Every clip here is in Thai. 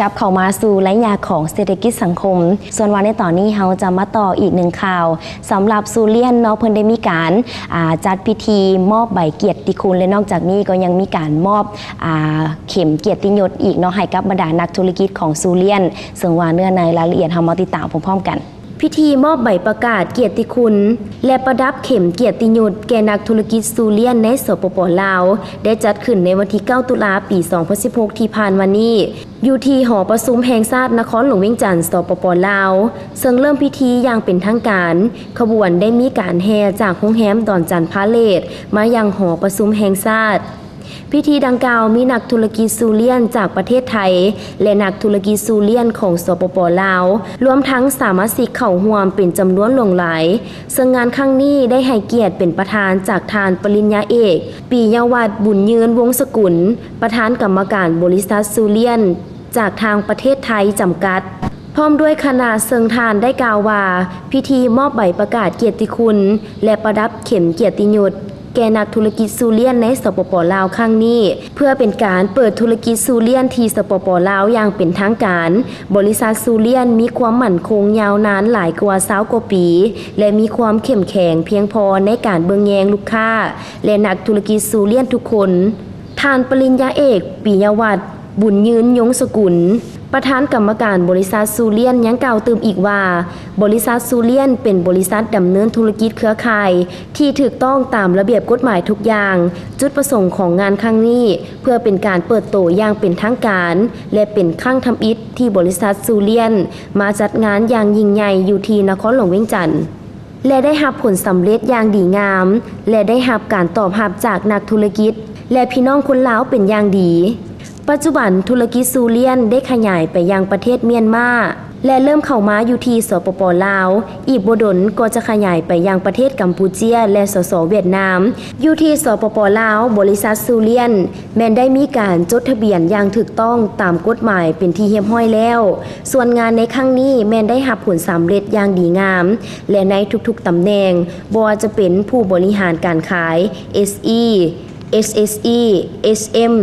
กลับเข้ามาสู่ระยะของเศรษฐกิจสังคมส่วนวันในตอนนี้เราจะมาต่ออีกหนึ่งข่าวสำหรับซูเลียนเนาะเพิ่นได้มีการจัดพิธีมอบใบเกียรติคุณและนอกจากนี้ก็ยังมีการมอบเข็มเกียรติยศอีกเนาะให้กับบรรดานักธุรกิจของซูเลียนซึ่งว่าเนื้อในรายละเอียดเรามาติดตามพร้อมๆกันพิธีมอบใบประกาศเกียรติคุณและประดับเข็มเกียรติยศแก่นักธุรกิจซูเลียนในสปป.ลาวได้จัดขึ้นในวันที่ 9 ตุลาคม ปี 2016 ที่ผ่านมานี้อยู่ที่หอประชุมแห่งชาตินครหลวงเวียงจันทร์สปป.ลาวซึ่งเริ่มพิธีอย่างเป็นทางการขบวนได้มีการแห่จากโรงแรมดอนจันทร์พาเลทมายังหอประชุมแห่งชาติพิธีดังกล่าวมีนักธุรกิจซูเลียนจากประเทศไทยและนักธุรกิจซูเลียนของสปป.ลาวรวมทั้งสมาชิกเข้าร่วมเป็นจำนวนหลวงหลายซึ่งงานครั้งนี้ได้ให้เกียรติเป็นประธานจากทานปริญญาเอกปิยวัฒน์บุญยืนวงศ์สกุลประธานกรรมการบริษัทซูเลียนจากทางประเทศไทยจำกัดพร้อมด้วยคณะเซิงทานได้กล่าวว่าพิธีมอบใบประกาศเกียรติคุณและประดับเข็มเกียรติยศแก่นักธุรกิจซูเลียนในสปป.ลาวครั้งนี้เพื่อเป็นการเปิดธุรกิจซูเลียนที่สปป.ลาวอย่างเป็นทางการบริษัทซูเลียนมีความมั่นคงยาวนานหลายกว่า20 กว่าปีและมีความเข้มแข็งเพียงพอในการเบิ่งแยงลูกค้าและนักธุรกิจซูเลียนทุกคนท่านปริญญาเอกปิยวัฒน์บุญยืนยงสกุลประธานกรรมการบริษัทซูเลียนยังกล่าวเติมอีกว่าบริษัทซูเลียนเป็นบริษัทดำเนินธุรกิจเครือข่ายที่ถูกต้องตามระเบียบกฎหมายทุกอย่างจุดประสงค์ของงานครั้งนี้เพื่อเป็นการเปิดโตอย่างเป็นทางการและเป็นครั้งทำอิฐที่บริษัทซูเลียนมาจัดงานอย่างยิ่งใหญ่อยู่ที่นครหลวงเวียงจันทร์และได้รับผลสำเร็จอย่างดีงามและได้รับการตอบรับจากนักธุรกิจและพี่น้องคนลาวเป็นอย่างดีปัจจุบันธุรกิจซูเลียนได้ขยายไปยังประเทศเมียนมาและเริ่มเข้ามาอยู่ที่สปป.ลาวอีกบ่ดนก็จะขยายไปยังประเทศกัมพูเชียและสส.เวียดนามอยู่ที่สปป.ลาวบริษัทซูเลียนแม้นได้มีการจดทะเบียนอย่างถูกต้องตามกฎหมายเป็นที่เรียบร้อยแล้วส่วนงานในครั้งนี้แม้นได้รับผลสำเร็จอย่างดีงามและในทุกๆตำแหน่งบ่ว่าจะเป็นผู้บริหารการขาย SE SSE SM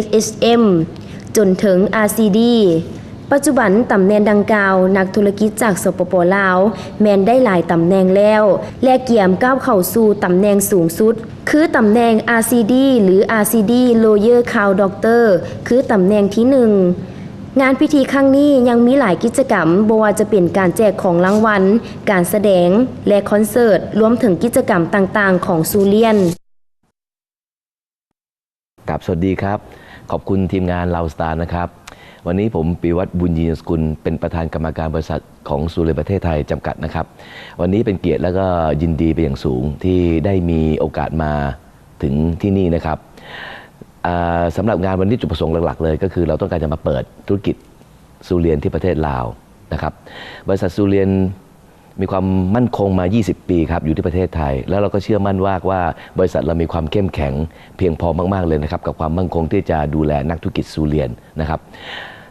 SSM จนถึง RCD ปัจจุบันตำแหน่งดังกล่าวนักธุรกิจจากสปป.ลาวแม้นได้หลายตำแหน่งแล้วและเกี่ยมก้าวเข้าสู่ตำแหน่งสูงสุดคือตำแหน่ง RCD หรือ RCD Lawyer Crown Doctor คือตำแหน่งที่1งานพิธีครั้งนี้ยังมีหลายกิจกรรมบ่ว่าจะเป็นการแจกของรางวัลการแสดงและคอนเสิร์ตรวมถึงกิจกรรมต่างๆของซูเลียนกับสวัสดีครับขอบคุณทีมงานลาวสตาร์นะครับวันนี้ผมปิยวัฒน์บุญยืนสกุลเป็นประธานกรรมการบริษัทของซูเลียนประเทศไทยจำกัดนะครับวันนี้เป็นเกียรติแล้วก็ยินดีเป็นอย่างสูงที่ได้มีโอกาสมาถึงที่นี่นะครับสำหรับงานวันนี้จุดประสงค์หลักๆเลยก็คือเราต้องการจะมาเปิดธุรกิจซูเลียนที่ประเทศลาวนะครับบริษัทซูเลียนมีความมั่นคงมา20 ปีครับอยู่ที่ประเทศไทยแล้วเราก็เชื่อมั่นว่าบริษัทเรามีความเข้มแข็งเพียงพอมากๆเลยนะครับกับความมั่นคงที่จะดูแลนักธุรกิจซูเลียนนะครับ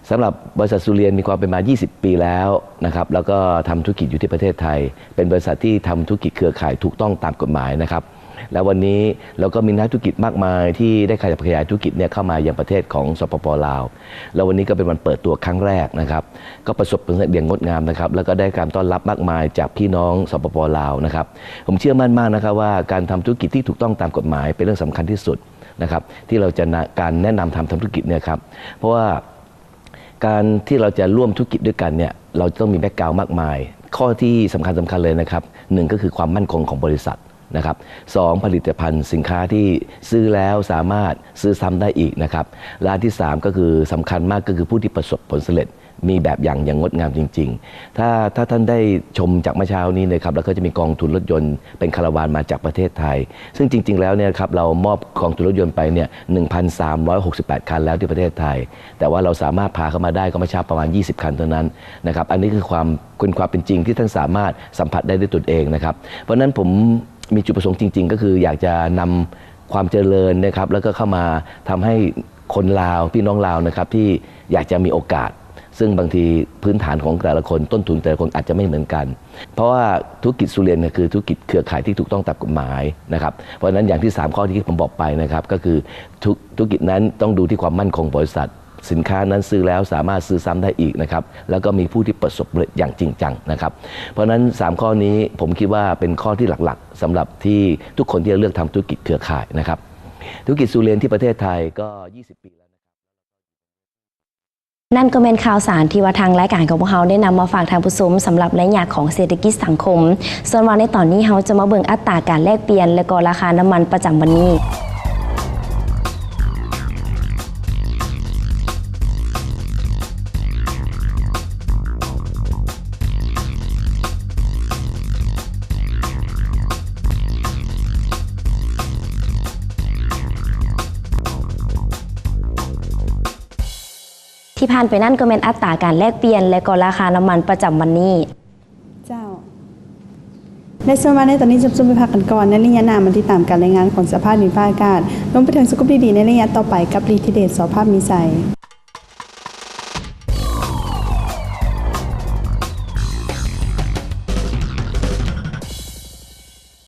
สำหรับบริษัทซูเลียนมีความเป็นมา20 ปีแล้วนะครับแล้วก็ทำธุรกิจอยู่ที่ประเทศไทยเป็นบริษัทที่ทำธุรกิจเครือข่ายถูกต้องตามกฎหมายนะครับแล้ววันนี้เราก็มีนักธุรกิจมากมายที่ได้ขยายธุรกิจเนี่ยเข้ามายังประเทศของสปป.ลาวแล้ววันนี้ก็เป็นวันเปิดตัวครั้งแรกนะครับก็ประสบผลสำเร็จอย่างงดงามนะครับแล้วก็ได้การต้อนรับมากมายจากพี่น้องสปป.ลาวนะครับผมเชื่อมั่นมากนะครับว่าการทำธุรกิจที่ถูกต้องตามกฎหมายเป็นเรื่องสำคัญที่สุดนะครับที่เราจะการแนะนำทำธุรกิจเนี่ยครับเพราะว่าการที่เราจะร่วมธุรกิจด้วยกันเนี่ยเราต้องมีแบ็กกราวด์มากมายข้อที่สำคัญเลยนะครับ1ก็คือความมั่นคงของบริษัทนะครับ2ผลิตภัณฑ์สินค้าที่ซื้อแล้วสามารถซื้อซ้ำได้อีกนะครับและอันที่3ก็คือสำคัญมากก็คือผู้ที่ประสบผลสำเร็จมีแบบอย่างงดงามจริงๆถ้าท่านได้ชมจากเมื่อเช้านี้นะครับแล้วก็จะมีกองทุนรถยนต์เป็นคาราวานมาจากประเทศไทยซึ่งจริงๆแล้วเนี่ยครับเรามอบกองทุนรถยนต์ไปเนี่ย 1,368 คันแล้วที่ประเทศไทยแต่ว่าเราสามารถพาเข้ามาได้ก็เมื่อเช้าประมาณ20 คันเท่านั้นนะครับอันนี้คือความเป็นจริงที่ท่านสามารถสัมผัสได้ด้วยตนเองนะครับเพราะฉะนั้นผมมีจุดประสงค์จริงๆก็คืออยากจะนำความเจริญนะครับแล้วก็เข้ามาทำให้คนลาวพี่น้องลาวนะครับที่อยากจะมีโอกาสซึ่งบางทีพื้นฐานของแต่ละคนต้นทุนแต่ละคนอาจจะไม่เหมือนกันเพราะว่าธุรกิจซูเลียนคือธุรกิจเครือข่ายที่ถูกต้องตามกฎหมายนะครับเพราะฉะนั้นอย่างที่3ข้อที่ผมบอกไปนะครับก็คือธุรกิจนั้นต้องดูที่ความมั่นคงบริษัท สินค้านั้นซื้อแล้วสามารถซื้อซ้ำได้อีกนะครับแล้วก็มีผู้ที่ประสบผลอย่างจริงจังนะครับเพราะฉะนั้น3ข้อนี้ผมคิดว่าเป็นข้อที่หลักๆสำหรับที่ทุกคนที่จะเลือกทำธุรกิจเครือข่ายนะครับธุรกิจซูเรียนที่ประเทศไทยก็20 ปีแล้วนั่นก็เป็นข่าวสารที่ว่าทางรายการของพวกเราได้นำมาฝากทางผู้ชมสำหรับระยะของเศรษฐกิจสังคมส่วนวันในตอนนี้เราจะมาเบิ่งอัตราการแลกเปลี่ยนและก็ราคาน้ำมันประจำวันนี้ที่ผ่านไปนั่นก็เป็นอัตราการแลกเปลี่ยนและก็ราคาน้ำมันประจำวันนี้เจ้าในส่วนวันในตอนนี้จะไปพักกันก่อนในระยะหน้ามันที่ตามการรายงานของสภาพดินฟ้าอากาศลงไปถึงสกุปดีๆในระยะต่อไปกับรีทิเดตสภาพมีใส